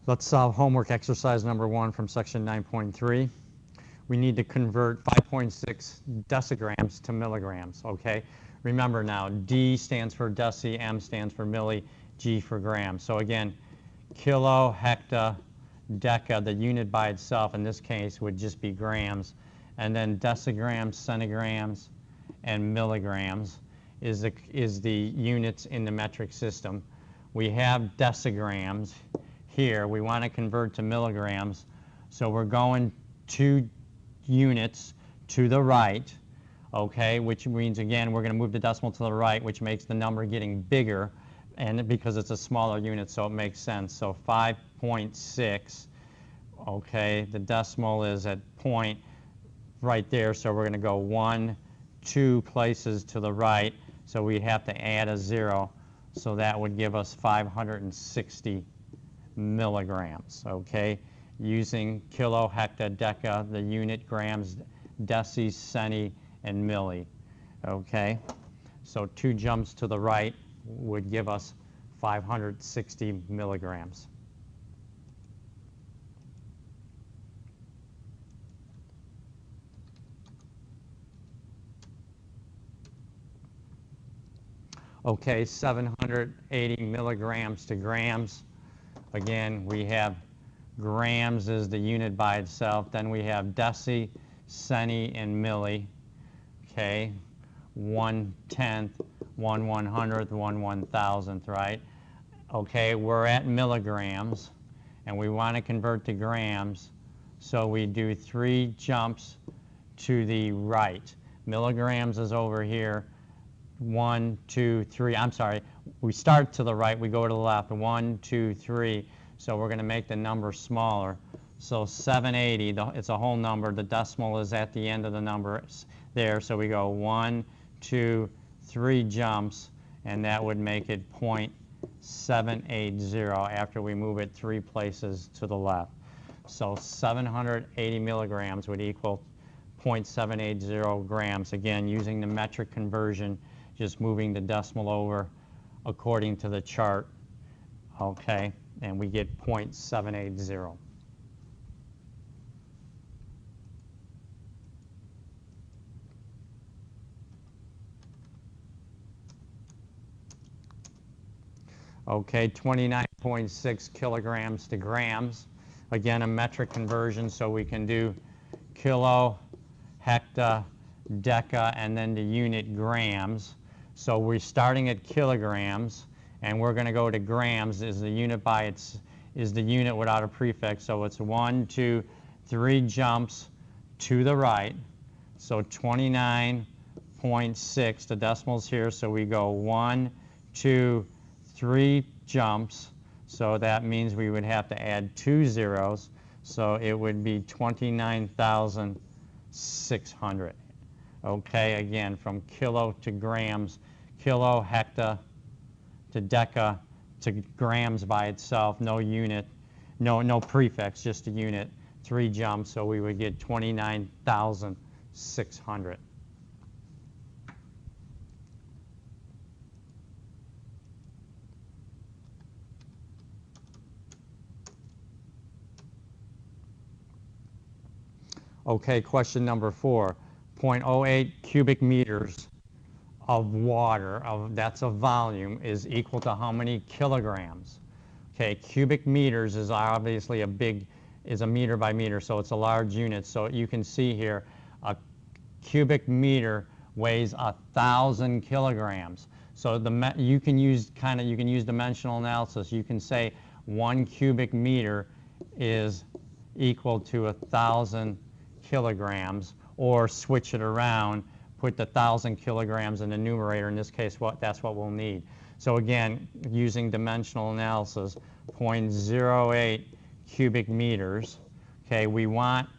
Let's solve homework exercise number 1 from section 9.3. We need to convert 5.6 decigrams to milligrams, okay? Remember now, D stands for deci, M stands for milli, G for gram. So again, kilo, hecta, deca, the unit by itself in this case would just be grams. And then decigrams, centigrams, and milligrams is the units in the metric system. We have decigrams here. We want to convert to milligrams. So we're going 2 units to the right, okay, which means, again, we're going to move the decimal to the right, which makes the number getting bigger, and because it's a smaller unit, so it makes sense. So 5.6, okay, the decimal is at point right there, so we're going to go 1, 2 places to the right, so we have to add a 0, so that would give us 560 milligrams, okay? Using kilo, hecta, deca, the unit grams, deci, centi, and milli, okay? So 2 jumps to the right would give us 560 milligrams. Okay, 780 milligrams to grams. Again, we have grams is the unit by itself. Then we have deci, centi, and milli. Okay, 1/10, 1/100th, 1/1000th, right? Okay, we're at milligrams, and we want to convert to grams, so we do 3 jumps to the right. Milligrams is over here. 1, 2, 3. I'm sorry. We start to the right. We go to the left. 1, 2, 3. So we're going to make the number smaller. So 780. It's a whole number. The decimal is at the end of the number there. So we go 1, 2, 3 jumps, and that would make it 0.780 after we move it 3 places to the left. So 780 milligrams would equal 0.780 grams. Again, using the metric conversion, just moving the decimal over according to the chart, okay, and we get 0.780. Okay, 29.6 kilograms to grams. Again, a metric conversion, so we can do kilo, hecta, deca, and then the unit grams. So we're starting at kilograms, and we're going to go to grams. Is the unit without a prefix. So it's 1, 2, 3 jumps to the right. So 29.6. The decimal's here, so we go 1, 2, 3 jumps. So that means we would have to add 2 zeros. So it would be 29,600. Okay, again, from kilo to grams, kilo, hecta to deca to grams by itself, no unit, no prefix, just a unit, 3 jumps, so we would get 29,600. Okay, question number 4. 0.08 cubic meters of water, that's a volume, is equal to how many kilograms? Okay, cubic meters is obviously is a meter by meter, so it's a large unit. So you can see here, a cubic meter weighs 1,000 kilograms. So you can use dimensional analysis. You can say 1 cubic meter is equal to 1,000 kilograms, or switch it around, put the 1,000 kilograms in the numerator. In this case, that's what we'll need. So again, using dimensional analysis, 0.08 cubic meters. Okay, we want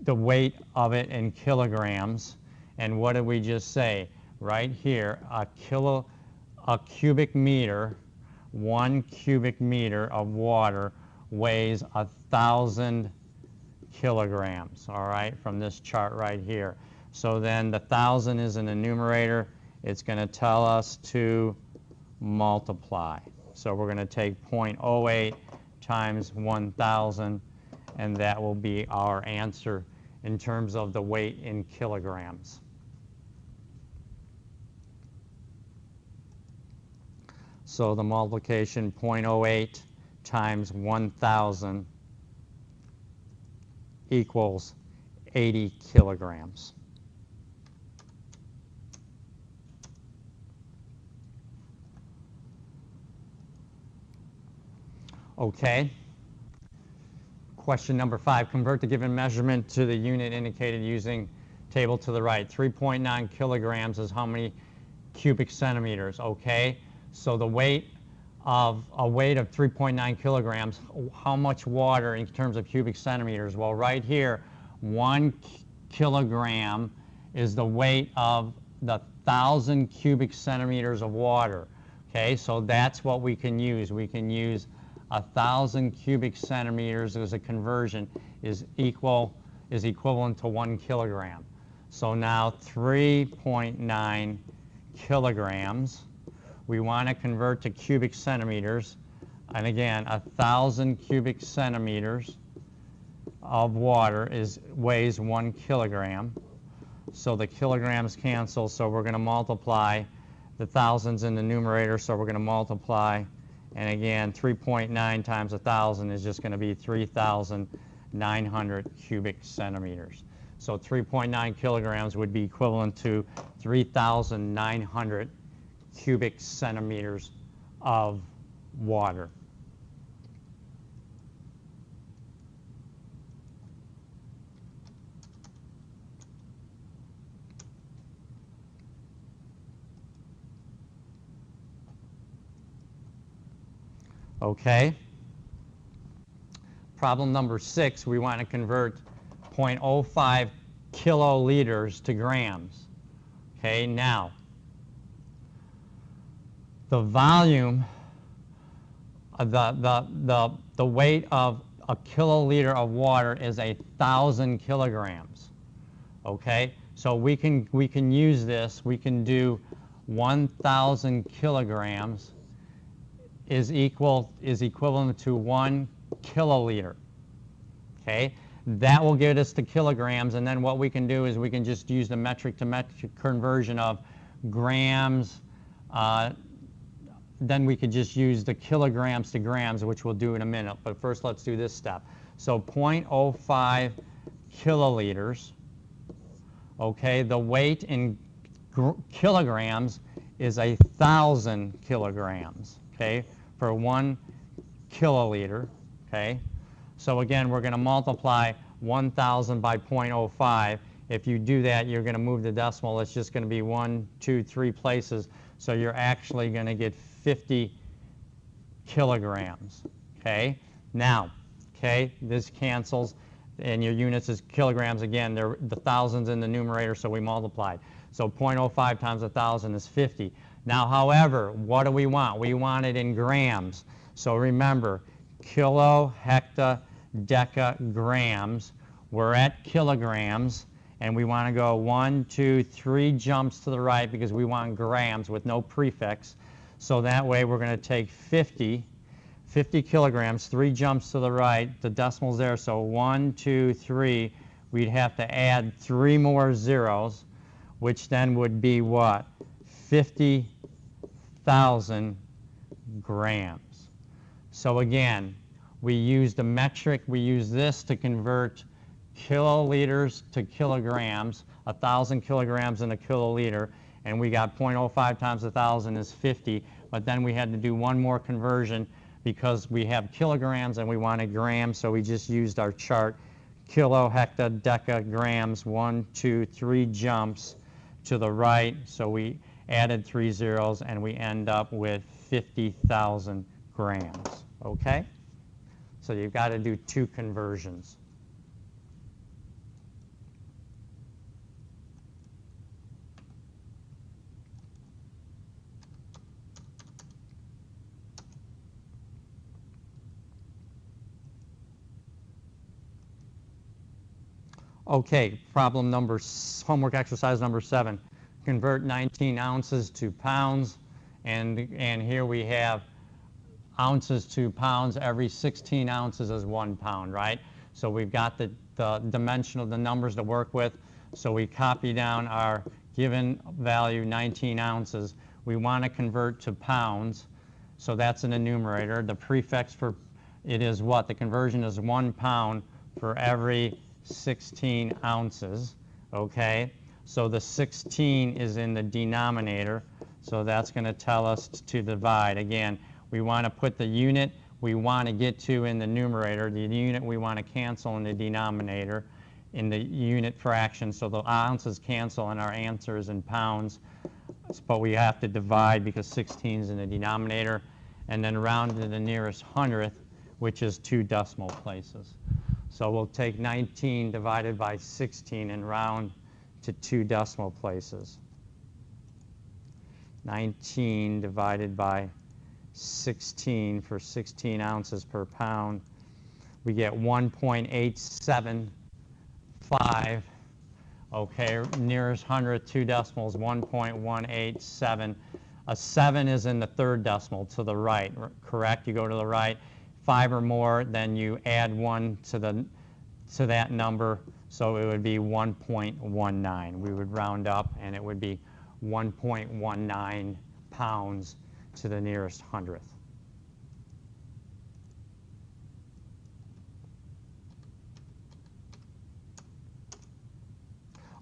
the weight of it in kilograms. And what did we just say? Right here, a cubic meter, 1 cubic meter of water weighs 1,000 kilograms, all right, from this chart right here. So then the 1,000 is in the numerator. It's going to tell us to multiply. So we're going to take 0.08 times 1,000, and that will be our answer in terms of the weight in kilograms. So the multiplication 0.08 times 1,000 equals 80 kilograms. Okay. Question number 5, convert the given measurement to the unit indicated using table to the right. 3.9 kilograms is how many cubic centimeters, okay? So the weight of 3.9 kilograms, how much water in terms of cubic centimeters? Well, right here, 1 kilogram is the weight of the 1,000 cubic centimeters of water, okay? So that's what we can use. We can use 1,000 cubic centimeters as a conversion is equivalent to 1 kilogram. So now 3.9 kilograms. We want to convert to cubic centimeters. And again, 1,000 cubic centimeters of water weighs 1 kilogram. So the kilograms cancel, so we're going to multiply the thousands in the numerator, so we're going to multiply. And again, 3.9 times 1,000 is just going to be 3,900 cubic centimeters. So 3.9 kilograms would be equivalent to 3,900 cubic centimeters of water. Okay. Problem number 6, we want to convert 0.05 kiloliters to grams. Okay, now the volume, the weight of a kiloliter of water is 1,000 kilograms. Okay, so we can use this. We can do 1,000 kilograms is equivalent to 1 kiloliter. Okay, that will get us to kilograms, and then what we can do is we can just use the metric to metric conversion of grams. Then we could just use the kilograms to grams, which we'll do in a minute. But first, let's do this step. So 0.05 kiloliters. Okay, the weight in kilograms is 1,000 kilograms. Okay, for 1 kiloliter. Okay, so again, we're going to multiply 1,000 by 0.05. If you do that, you're going to move the decimal. It's just going to be 1, 2, 3 places. So you're actually going to get 50 kilograms. Okay, now, okay, this cancels, and your units is kilograms. Again, they're the thousands in the numerator, so we multiplied. So 0.05 times 1,000 is 50. Now, however, what do we want? We want it in grams. So remember, kilo, hecta, deca, grams. We're at kilograms, and we want to go 1, 2, 3 jumps to the right because we want grams with no prefix. So that way we're going to take 50 kilograms, 3 jumps to the right. The decimal's there, so 1, 2, 3. We'd have to add 3 more zeros, which then would be what? 50,000 grams. So again, we use the metric, we use this to convert kiloliters to kilograms, 1,000 kilograms in a kiloliter, and we got 0.05 times 1,000 is 50, but then we had to do one more conversion because we have kilograms and we wanted grams, so we just used our chart, kilo, hecta, deca, grams, 1, 2, 3 jumps to the right, so we added 3 zeros and we end up with 50,000 grams, okay? So you've got to do 2 conversions. Okay, homework exercise number 7. Convert 19 ounces to pounds, and here we have ounces to pounds, every 16 ounces is 1 pound, right? So we've got the dimensional, the numbers to work with. So we copy down our given value, 19 ounces. We want to convert to pounds, so that's in the numerator. The prefix for it is what? The conversion is 1 pound for every 16 ounces, okay? So the 16 is in the denominator, so that's going to tell us to divide. Again, we want to put the unit we want to get to in the numerator, the unit we want to cancel in the denominator, in the unit fraction, so the ounces cancel and our answer is in pounds, but we have to divide because 16 is in the denominator, and then round to the nearest hundredth, which is 2 decimal places. So we'll take 19 divided by 16 and round to 2 decimal places. 19 divided by 16 for 16 ounces per pound. We get 1.875. Okay, nearest hundredth, 2 decimals, 1.187. A 7 is in the 3rd decimal to the right, correct? You go to the right. 5 or more, then you add 1 to that number, so it would be 1.19. We would round up, and it would be 1.19 pounds to the nearest hundredth.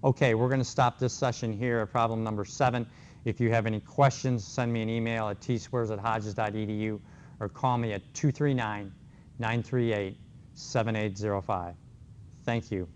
Okay, we're going to stop this session here at problem number 7. If you have any questions, send me an email at tsquares@hodges.edu or call me at 239-938-7805. Thank you.